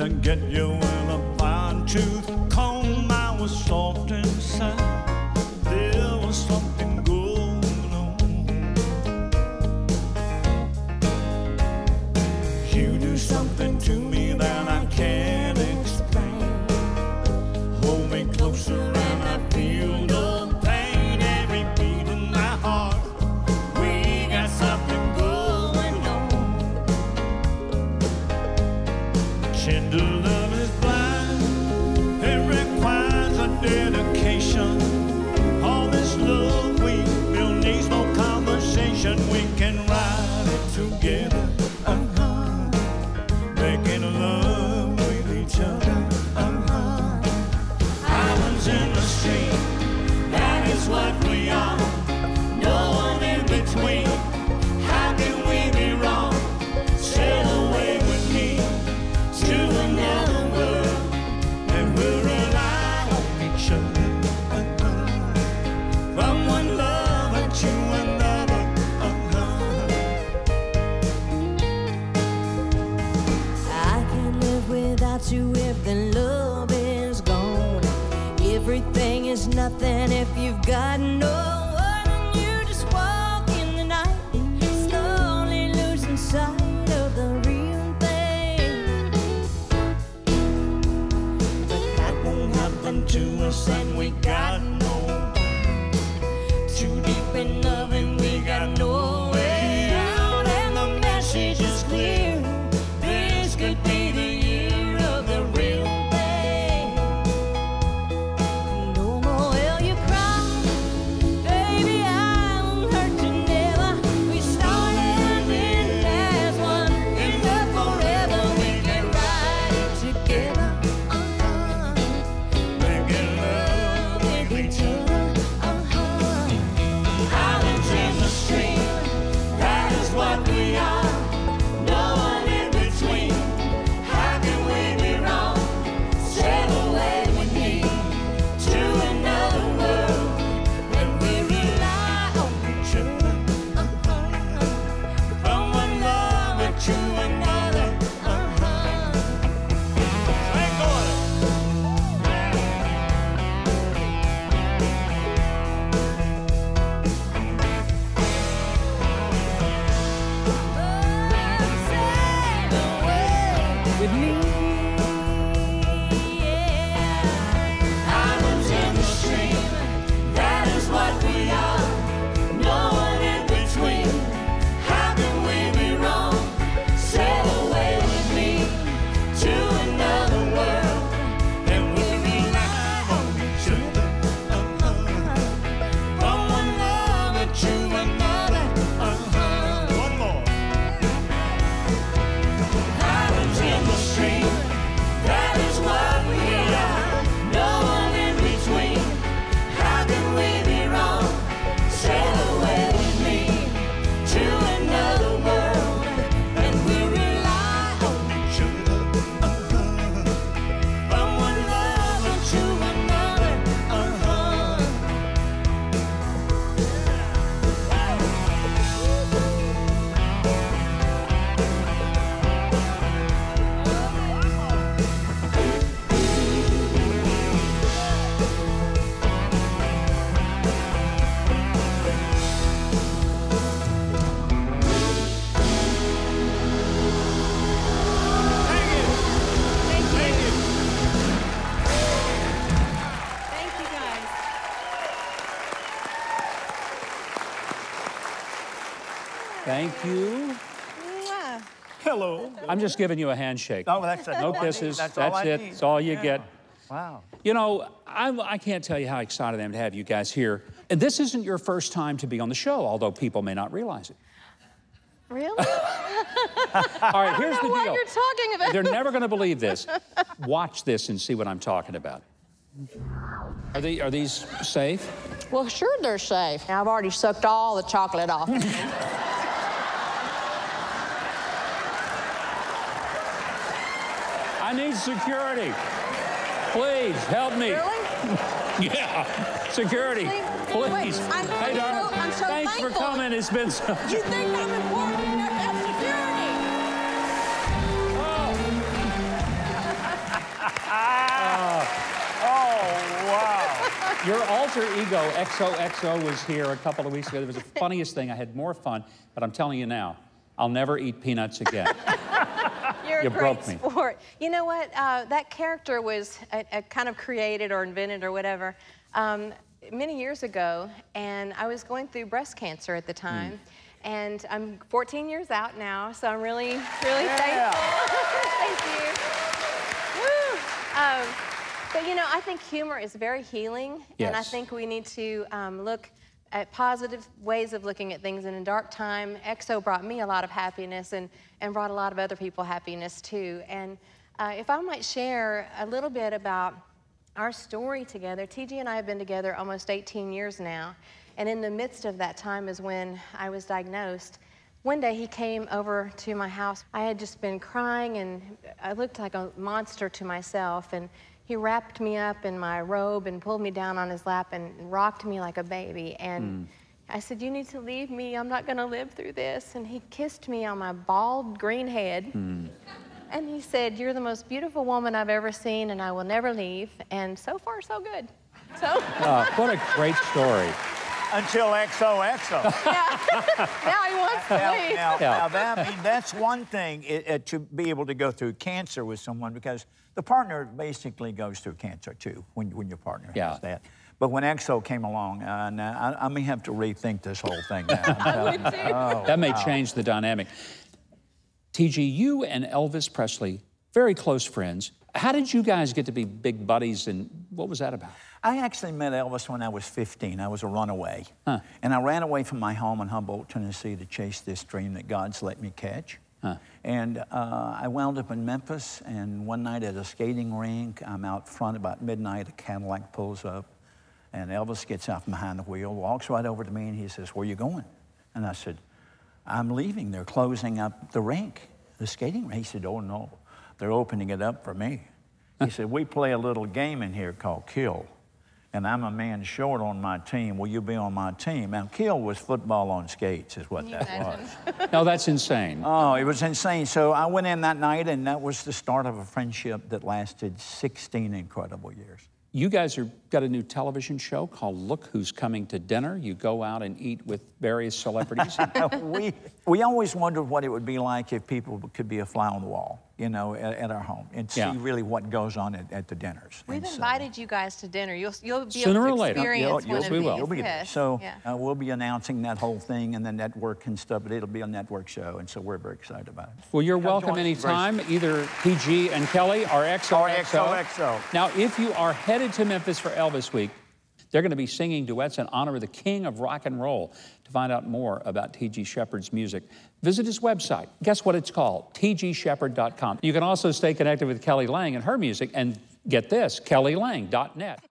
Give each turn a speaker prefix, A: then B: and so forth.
A: to get you with a fine tooth comb. I was soft inside. There was something going on. You do something to me that I can't explain. Hold me closer and I feel the pain. Every beat in my heart, we got something going on. Tender love is blind. It requires a dedication. All this love we build needs no conversation. We can ride it together, making love with each other, Islands in the stream, that is what we are. No one in between. How can we be wrong? Sail away with me to another world, and we'll rely on each other. From one lover to another.
B: I can't live without you if the love is gone. Everything is nothing if you've got no one, and you just walk in the night, slowly losing sight of the real thing.
A: But that won't happen to us, and we got no way. Too deep in love, and we got no way out. And the message is clear. This could be the year of the real thing.
B: No more will you cry, baby, I won't hurt you never. We started and ended as one. In love forever, we can ride it together.
A: Making love with each other. Islands in the stream, that is what we are. No one in between. How can we be wrong? Sail away with me to another world, and we rely on each other. From one lover to another. Ain't going.
B: Sail away with me, yeah.
A: Islands in the stream, that is what we are. No one in between. How can we be wrong? Sail away with me to another world, and we rely on each other. From one lover to another. One more. Islands in the stream, that is what we are. No one in between. How can we be wrong? Sail away with me to another world, and we rely on each other. From one lover to another.
C: Thank you, guys.
D: Thank you.
C: Mwah.
A: Hello.
D: I'm just giving you a handshake.
A: Oh, that's it.
D: No kisses.
A: That's
D: That's
A: all I
D: it.
A: need.
D: That's all you
A: Yeah.
D: get.
A: Wow.
D: You know, I can't tell you how excited I am to have you guys here. And this isn't your first time to be on the show, although people may not realize it.
C: Really?
D: All right, here's the
C: What
D: deal.
C: you're talking about?
D: They're never going to believe this. Watch this and see what I'm talking about. Are these safe?
E: Well, sure they're safe. I've already sucked all the chocolate off.
D: I need security. Please, help me.
E: Really?
D: Yeah, security, please.
E: I'm
D: Hey, darling,
E: I'm so
D: thanks for
E: thankful.
D: coming. It's been so...
E: You think I'm important enough to have security?
D: Your alter ego, XOXO, was here a couple of weeks ago. It was the funniest thing. I had more fun, but I'm telling you now, I'll never eat peanuts again.
C: You're
D: You
C: a
D: broke
C: great
D: me.
C: sport. You know what? That character was kind of created or invented or whatever many years ago, and I was going through breast cancer at the time, and I'm 14 years out now, so I'm really, really thankful. Thank you. Woo. But you know, I think humor is very healing, and I
D: Yes.
C: think we need to look at positive ways of looking at things. In a dark time, EXO brought me a lot of happiness and brought a lot of other people happiness too. And if I might share a little bit about our story together, TG and I have been together almost 18 years now. And in the midst of that time is when I was diagnosed. One day he came over to my house. I had just been crying and I looked like a monster to myself. And he wrapped me up in my robe and pulled me down on his lap and rocked me like a baby. And I said, "You need to leave me. I'm not going to live through this." And he kissed me on my bald green head. And he said, "You're the most beautiful woman I've ever seen, and I will never leave." And so far, so good. So.
D: What a great story.
F: Until XOXO.
C: Now he wants to leave.
F: Now that's one thing to be able to go through cancer with someone, because the partner basically goes through cancer too when your partner has that. But when EXO came along, I may have to rethink this whole thing now.
D: That may change the dynamic. TG, you and Elvis Presley, very close friends. How did you guys get to be big buddies, and what was that about?
F: I actually met Elvis when I was 15. I was a runaway. And I ran away from my home in Humboldt, Tennessee to chase this dream that God's let me catch. And I wound up in Memphis, and one night at a skating rink, I'm out front about midnight, a Cadillac pulls up, and Elvis gets out from behind the wheel, walks right over to me, and he says, "Where you going?" And I said, "I'm leaving. They're closing up the rink, the skating rink." He said, "Oh, no, they're opening it up for me." He said, "We play a little game in here called Kill, and I'm a man short on my team. Will you be on my team?" Now, Kill was football on skates is what that was.
D: No, that's insane.
F: Oh, it was insane. So I went in that night, and that was the start of a friendship that lasted 16 incredible years.
D: You guys got a new television show called Look Who's Coming to Dinner. You go out and eat with various celebrities.
F: we always wondered what it would be like if people could be a fly on the wall, you know, at our home and see really what goes on at the dinners.
C: We've invited you guys to dinner. You'll be
D: Sooner
C: able
D: or
C: to
D: later.
C: experience one of these.
F: You'll be there.
C: Yes.
F: So we'll be announcing that whole thing and the network and stuff, but it'll be a network show, and so we're very excited about it.
D: Well, you're welcome anytime, either PG and Kelly or XOXO.
F: XOXO.
D: Now, if you are headed to Memphis for Elvis Week, they're going to be singing duets in honor of the king of rock and roll. To find out more about T.G. Sheppard's music, visit his website. Guess what it's called? tgsheppard.com. You can also stay connected with Kelly Lang and her music, and get this, kellylang.net.